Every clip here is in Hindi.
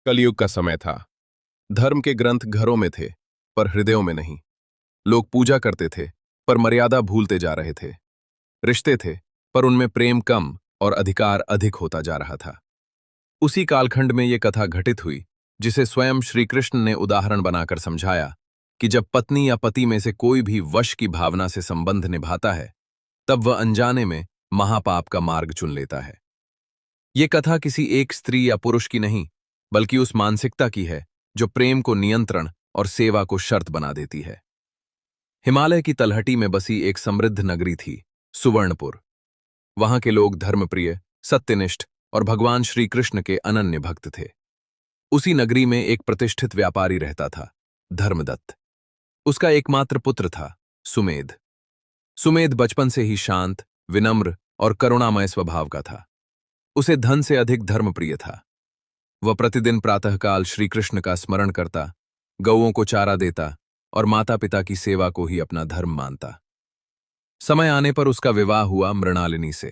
कलयुग का समय था। धर्म के ग्रंथ घरों में थे, पर हृदयों में नहीं। लोग पूजा करते थे, पर मर्यादा भूलते जा रहे थे। रिश्ते थे, पर उनमें प्रेम कम और अधिकार अधिक होता जा रहा था। उसी कालखंड में ये कथा घटित हुई, जिसे स्वयं श्री कृष्ण ने उदाहरण बनाकर समझाया कि जब पत्नी या पति में से कोई भी वश की भावना से संबंध निभाता है, तब वह अनजाने में महापाप का मार्ग चुन लेता है। ये कथा किसी एक स्त्री या पुरुष की नहीं, बल्कि उस मानसिकता की है जो प्रेम को नियंत्रण और सेवा को शर्त बना देती है। हिमालय की तलहटी में बसी एक समृद्ध नगरी थी, सुवर्णपुर। वहां के लोग धर्मप्रिय, सत्यनिष्ठ और भगवान श्री कृष्ण के अनन्य भक्त थे। उसी नगरी में एक प्रतिष्ठित व्यापारी रहता था, धर्मदत्त। उसका एकमात्र पुत्र था, सुमेध। सुमेध बचपन से ही शांत, विनम्र और करुणामय स्वभाव का था। उसे धन से अधिक धर्मप्रिय था। वह प्रतिदिन प्रातःकाल श्री कृष्ण का स्मरण करता, गौओं को चारा देता और माता पिता की सेवा को ही अपना धर्म मानता। समय आने पर उसका विवाह हुआ मृणालिनी से।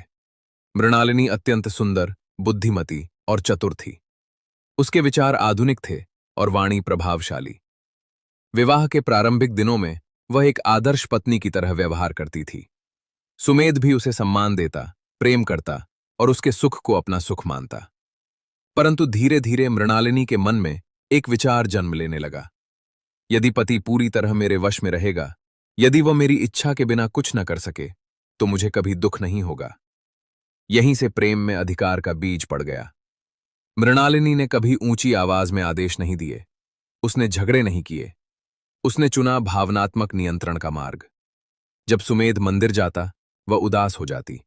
मृणालिनी अत्यंत सुंदर, बुद्धिमती और चतुर थी। उसके विचार आधुनिक थे और वाणी प्रभावशाली। विवाह के प्रारंभिक दिनों में वह एक आदर्श पत्नी की तरह व्यवहार करती थी। सुमेध भी उसे सम्मान देता, प्रेम करता और उसके सुख को अपना सुख मानता। परंतु धीरे धीरे मृणालिनी के मन में एक विचार जन्म लेने लगा। यदि पति पूरी तरह मेरे वश में रहेगा, यदि वह मेरी इच्छा के बिना कुछ न कर सके, तो मुझे कभी दुख नहीं होगा। यहीं से प्रेम में अधिकार का बीज पड़ गया। मृणालिनी ने कभी ऊंची आवाज में आदेश नहीं दिए, उसने झगड़े नहीं किए। उसने चुना भावनात्मक नियंत्रण का मार्ग। जब सुमेध मंदिर जाता, वह उदास हो जाती।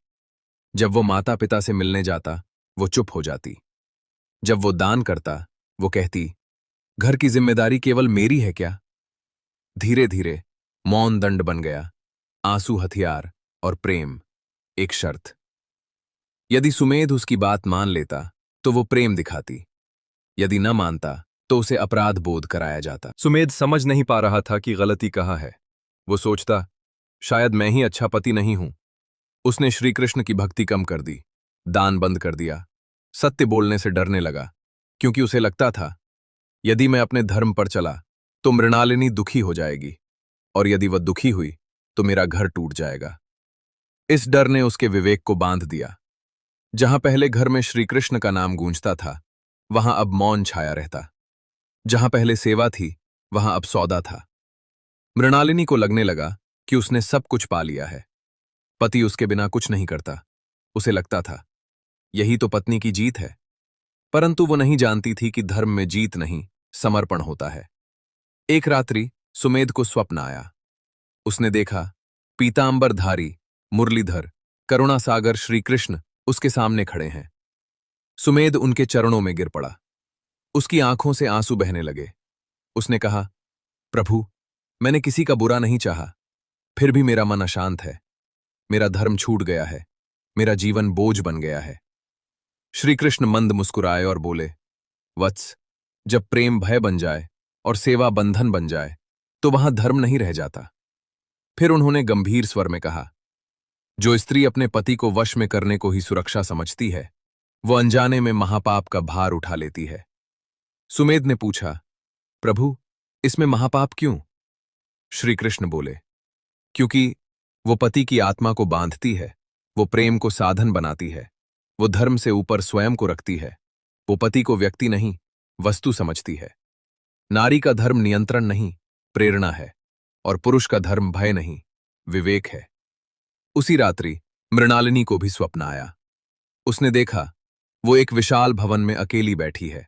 जब वो माता पिता से मिलने जाता, वो चुप हो जाती। जब वो दान करता, वो कहती, घर की जिम्मेदारी केवल मेरी है क्या? धीरे धीरे मौन दंड बन गया, आंसू हथियार और प्रेम एक शर्त। यदि सुमेध उसकी बात मान लेता, तो वो प्रेम दिखाती। यदि न मानता, तो उसे अपराध बोध कराया जाता। सुमेध समझ नहीं पा रहा था कि गलती कहाँ है। वो सोचता, शायद मैं ही अच्छा पति नहीं हूं। उसने श्री कृष्ण की भक्ति कम कर दी, दान बंद कर दिया, सत्य बोलने से डरने लगा, क्योंकि उसे लगता था, यदि मैं अपने धर्म पर चला, तो मृणालिनी दुखी हो जाएगी, और यदि वह दुखी हुई, तो मेरा घर टूट जाएगा। इस डर ने उसके विवेक को बांध दिया। जहां पहले घर में श्री कृष्ण का नाम गूंजता था, वहां अब मौन छाया रहता। जहां पहले सेवा थी, वहां अब सौदा था। मृणालिनी को लगने लगा कि उसने सब कुछ पा लिया है। पति उसके बिना कुछ नहीं करता। उसे लगता था, यही तो पत्नी की जीत है। परंतु वो नहीं जानती थी कि धर्म में जीत नहीं, समर्पण होता है। एक रात्रि सुमेध को स्वप्न आया। उसने देखा, पीतांबरधारी, मुरलीधर, करुणासागर श्री कृष्ण उसके सामने खड़े हैं। सुमेध उनके चरणों में गिर पड़ा। उसकी आंखों से आंसू बहने लगे। उसने कहा, प्रभु, मैंने किसी का बुरा नहीं चाहा, फिर भी मेरा मन अशांत है। मेरा धर्म छूट गया है, मेरा जीवन बोझ बन गया है। श्री कृष्ण मंद मुस्कुराए और बोले, वत्स, जब प्रेम भय बन जाए और सेवा बंधन बन जाए, तो वहां धर्म नहीं रह जाता। फिर उन्होंने गंभीर स्वर में कहा, जो स्त्री अपने पति को वश में करने को ही सुरक्षा समझती है, वो अनजाने में महापाप का भार उठा लेती है। सुमेध ने पूछा, प्रभु, इसमें महापाप क्यों? श्री कृष्ण बोले, क्योंकि वो पति की आत्मा को बांधती है, वो प्रेम को साधन बनाती है, वो धर्म से ऊपर स्वयं को रखती है। वो पति को व्यक्ति नहीं, वस्तु समझती है। नारी का धर्म नियंत्रण नहीं, प्रेरणा है, और पुरुष का धर्म भय नहीं, विवेक है। उसी रात्रि मृणालिनी को भी स्वप्न आया। उसने देखा, वो एक विशाल भवन में अकेली बैठी है।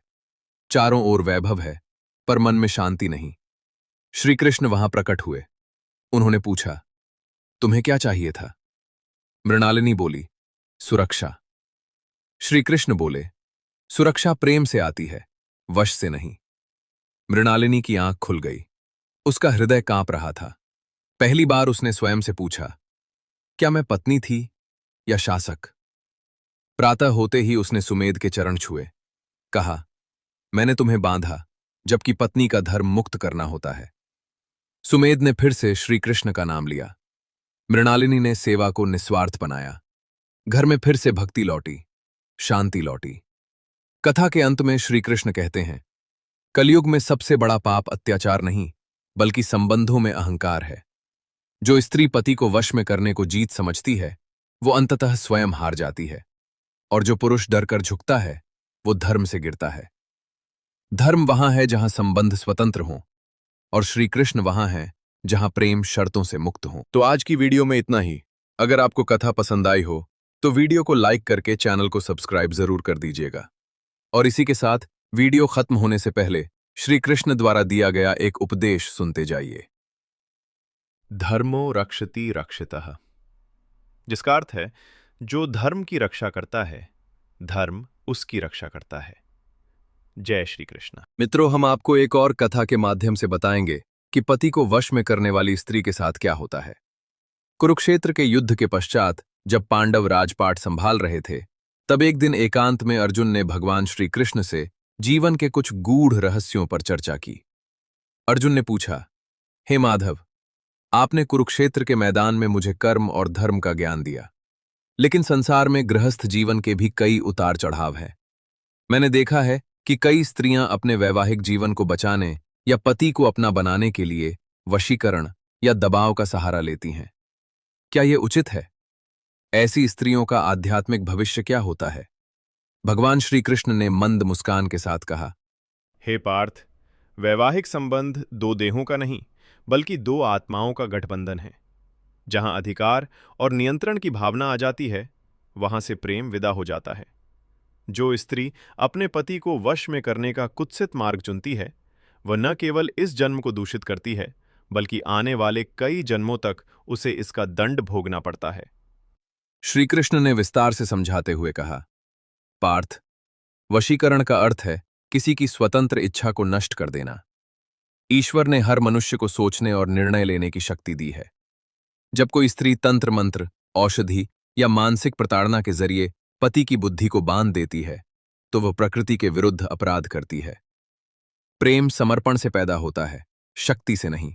चारों ओर वैभव है, पर मन में शांति नहीं। श्री कृष्ण वहां प्रकट हुए। उन्होंने पूछा, तुम्हें क्या चाहिए था? मृणालिनी बोली, सुरक्षा। श्री कृष्ण बोले, सुरक्षा प्रेम से आती है, वश से नहीं। मृणालिनी की आंख खुल गई। उसका हृदय कांप रहा था। पहली बार उसने स्वयं से पूछा, क्या मैं पत्नी थी या शासक? प्रातः होते ही उसने सुमेध के चरण छुए। कहा, मैंने तुम्हें बांधा, जबकि पत्नी का धर्म मुक्त करना होता है। सुमेध ने फिर से श्री कृष्ण का नाम लिया। मृणालिनी ने सेवा को निस्वार्थ बनाया। घर में फिर से भक्ति लौटी, शांति लौटी। कथा के अंत में श्री कृष्ण कहते हैं, कलयुग में सबसे बड़ा पाप अत्याचार नहीं, बल्कि संबंधों में अहंकार है। जो स्त्री पति को वश में करने को जीत समझती है, वो अंततः स्वयं हार जाती है। और जो पुरुष डरकर झुकता है, वो धर्म से गिरता है। धर्म वहां है जहां संबंध स्वतंत्र हों, और श्री कृष्ण वहां है जहां प्रेम शर्तों से मुक्त हो। तो आज की वीडियो में इतना ही। अगर आपको कथा पसंद आई हो तो वीडियो को लाइक करके चैनल को सब्सक्राइब जरूर कर दीजिएगा। और इसी के साथ वीडियो खत्म होने से पहले श्री कृष्ण द्वारा दिया गया एक उपदेश सुनते जाइए। धर्मो रक्षति रक्षितः, जिसका अर्थ है जो धर्म की रक्षा करता है, धर्म उसकी रक्षा करता है। जय श्री कृष्ण। मित्रों, हम आपको एक और कथा के माध्यम से बताएंगे कि पति को वश में करने वाली स्त्री के साथ क्या होता है। कुरुक्षेत्र के युद्ध के पश्चात जब पांडव राजपाट संभाल रहे थे, तब एक दिन एकांत में अर्जुन ने भगवान श्री कृष्ण से जीवन के कुछ गूढ़ रहस्यों पर चर्चा की। अर्जुन ने पूछा, हे माधव, आपने कुरुक्षेत्र के मैदान में मुझे कर्म और धर्म का ज्ञान दिया, लेकिन संसार में गृहस्थ जीवन के भी कई उतार चढ़ाव हैं। मैंने देखा है कि कई स्त्रियां अपने वैवाहिक जीवन को बचाने या पति को अपना बनाने के लिए वशीकरण या दबाव का सहारा लेती हैं। क्या यह उचित है? ऐसी स्त्रियों का आध्यात्मिक भविष्य क्या होता है? भगवान श्री कृष्ण ने मंद मुस्कान के साथ कहा, हे पार्थ, वैवाहिक संबंध दो देहों का नहीं, बल्कि दो आत्माओं का गठबंधन है। जहां अधिकार और नियंत्रण की भावना आ जाती है, वहां से प्रेम विदा हो जाता है। जो स्त्री अपने पति को वश में करने का कुत्सित मार्ग चुनती है, वह न केवल इस जन्म को दूषित करती है, बल्कि आने वाले कई जन्मों तक उसे इसका दंड भोगना पड़ता है। श्री कृष्ण ने विस्तार से समझाते हुए कहा, पार्थ, वशीकरण का अर्थ है किसी की स्वतंत्र इच्छा को नष्ट कर देना। ईश्वर ने हर मनुष्य को सोचने और निर्णय लेने की शक्ति दी है। जब कोई स्त्री तंत्र मंत्र, औषधि या मानसिक प्रताड़ना के जरिए पति की बुद्धि को बांध देती है, तो वह प्रकृति के विरुद्ध अपराध करती है। प्रेम समर्पण से पैदा होता है, शक्ति से नहीं।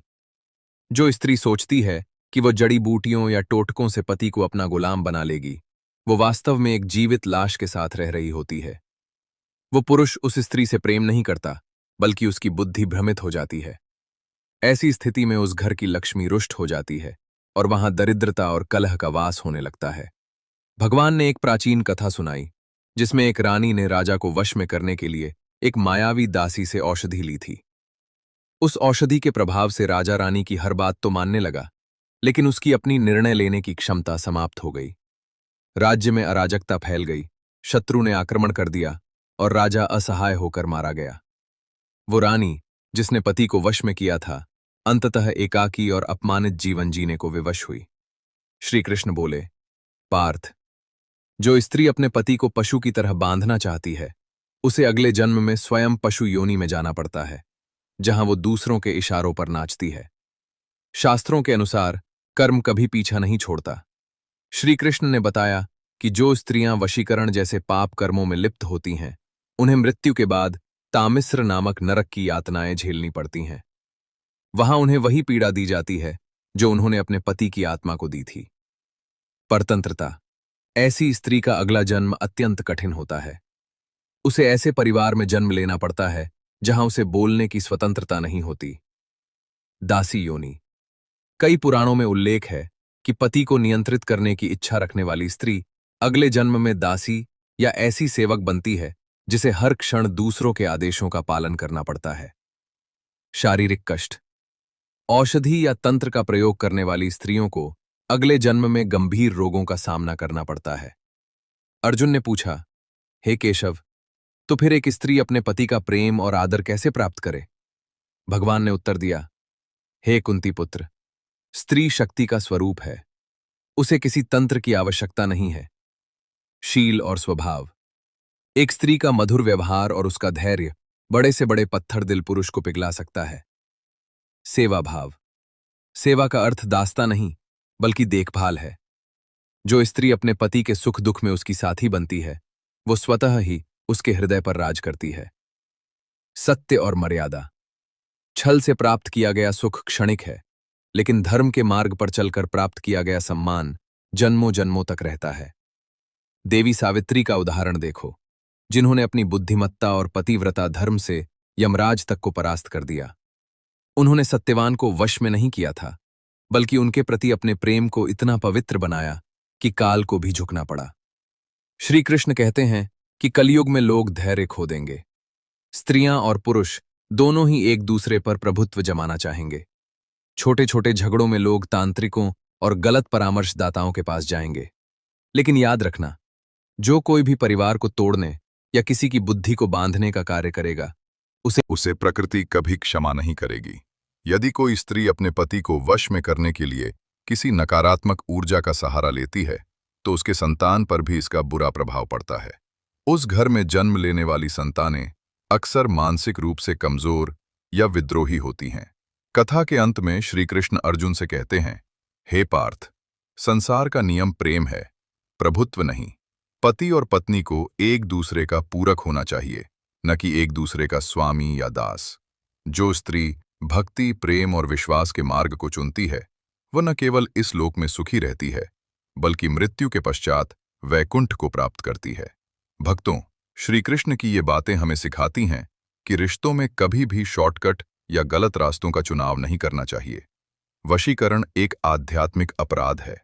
जो स्त्री सोचती है कि वह जड़ी बूटियों या टोटकों से पति को अपना गुलाम बना लेगी, वो वास्तव में एक जीवित लाश के साथ रह रही होती है। वो पुरुष उस स्त्री से प्रेम नहीं करता, बल्कि उसकी बुद्धि भ्रमित हो जाती है। ऐसी स्थिति में उस घर की लक्ष्मी रुष्ट हो जाती है और वहां दरिद्रता और कलह का वास होने लगता है। भगवान ने एक प्राचीन कथा सुनाई, जिसमें एक रानी ने राजा को वश में करने के लिए एक मायावी दासी से औषधि ली थी। उस औषधि के प्रभाव से राजा रानी की हर बात तो मानने लगा, लेकिन उसकी अपनी निर्णय लेने की क्षमता समाप्त हो गई। राज्य में अराजकता फैल गई, शत्रु ने आक्रमण कर दिया और राजा असहाय होकर मारा गया। वो रानी, जिसने पति को वश में किया था, अंततः एकाकी और अपमानित जीवन जीने को विवश हुई। श्री कृष्ण बोले, पार्थ, जो स्त्री अपने पति को पशु की तरह बांधना चाहती है, उसे अगले जन्म में स्वयं पशु योनि में जाना पड़ता है, जहां वो दूसरों के इशारों पर नाचती है। शास्त्रों के अनुसार कर्म कभी पीछा नहीं छोड़ता। श्री कृष्ण ने बताया कि जो स्त्रियां वशीकरण जैसे पाप कर्मों में लिप्त होती हैं, उन्हें मृत्यु के बाद तामिस्र नामक नरक की यातनाएं झेलनी पड़ती हैं। वहां उन्हें वही पीड़ा दी जाती है जो उन्होंने अपने पति की आत्मा को दी थी। परतंत्रता, ऐसी स्त्री का अगला जन्म अत्यंत कठिन होता है। उसे ऐसे परिवार में जन्म लेना पड़ता है जहां उसे बोलने की स्वतंत्रता नहीं होती। दासी योनि, कई पुराणों में उल्लेख है कि पति को नियंत्रित करने की इच्छा रखने वाली स्त्री अगले जन्म में दासी या ऐसी सेवक बनती है जिसे हर क्षण दूसरों के आदेशों का पालन करना पड़ता है। शारीरिक कष्ट, औषधि या तंत्र का प्रयोग करने वाली स्त्रियों को अगले जन्म में गंभीर रोगों का सामना करना पड़ता है। अर्जुन ने पूछा, हे केशव, तो फिर एक स्त्री अपने पति का प्रेम और आदर कैसे प्राप्त करे? भगवान ने उत्तर दिया, हे कुंती पुत्र, स्त्री शक्ति का स्वरूप है। उसे किसी तंत्र की आवश्यकता नहीं है। शील और स्वभाव, एक स्त्री का मधुर व्यवहार और उसका धैर्य बड़े से बड़े पत्थर दिल पुरुष को पिघला सकता है। सेवा भाव, सेवा का अर्थ दास्ता नहीं, बल्कि देखभाल है। जो स्त्री अपने पति के सुख दुख में उसकी साथी बनती है, वो स्वतः ही उसके हृदय पर राज करती है। सत्य और मर्यादा, छल से प्राप्त किया गया सुख क्षणिक है, लेकिन धर्म के मार्ग पर चलकर प्राप्त किया गया सम्मान जन्मों जन्मों तक रहता है। देवी सावित्री का उदाहरण देखो, जिन्होंने अपनी बुद्धिमत्ता और पतिव्रता धर्म से यमराज तक को परास्त कर दिया। उन्होंने सत्यवान को वश में नहीं किया था, बल्कि उनके प्रति अपने प्रेम को इतना पवित्र बनाया कि काल को भी झुकना पड़ा। श्री कृष्ण कहते हैं कि कलयुग में लोग धैर्य खो देंगे। स्त्रियां और पुरुष दोनों ही एक दूसरे पर प्रभुत्व जमाना चाहेंगे। छोटे छोटे झगड़ों में लोग तांत्रिकों और गलत परामर्शदाताओं के पास जाएंगे। लेकिन याद रखना, जो कोई भी परिवार को तोड़ने या किसी की बुद्धि को बांधने का कार्य करेगा, उसे प्रकृति कभी क्षमा नहीं करेगी। यदि कोई स्त्री अपने पति को वश में करने के लिए किसी नकारात्मक ऊर्जा का सहारा लेती है, तो उसके संतान पर भी इसका बुरा प्रभाव पड़ता है। उस घर में जन्म लेने वाली संतानें अक्सर मानसिक रूप से कमजोर या विद्रोही होती हैं। कथा के अंत में श्री कृष्ण अर्जुन से कहते हैं, हे पार्थ, संसार का नियम प्रेम है, प्रभुत्व नहीं। पति और पत्नी को एक दूसरे का पूरक होना चाहिए, न कि एक दूसरे का स्वामी या दास। जो स्त्री भक्ति, प्रेम और विश्वास के मार्ग को चुनती है, वह न केवल इस लोक में सुखी रहती है, बल्कि मृत्यु के पश्चात वैकुंठ को प्राप्त करती है। भक्तों, श्री कृष्ण की ये बातें हमें सिखाती हैं कि रिश्तों में कभी भी शॉर्टकट या गलत रास्तों का चुनाव नहीं करना चाहिए। वशीकरण एक आध्यात्मिक अपराध है।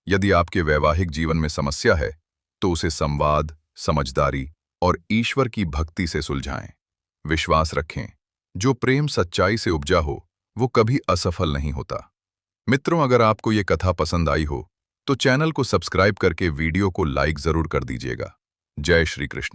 यदि आपके वैवाहिक जीवन में समस्या है, तो उसे संवाद, समझदारी और ईश्वर की भक्ति से सुलझाएं। विश्वास रखें, जो प्रेम सच्चाई से उपजा हो, वो कभी असफल नहीं होता। मित्रों, अगर आपको ये कथा पसंद आई हो, तो चैनल को सब्सक्राइब करके वीडियो को लाइक जरूर कर दीजिएगा। जय श्री कृष्ण।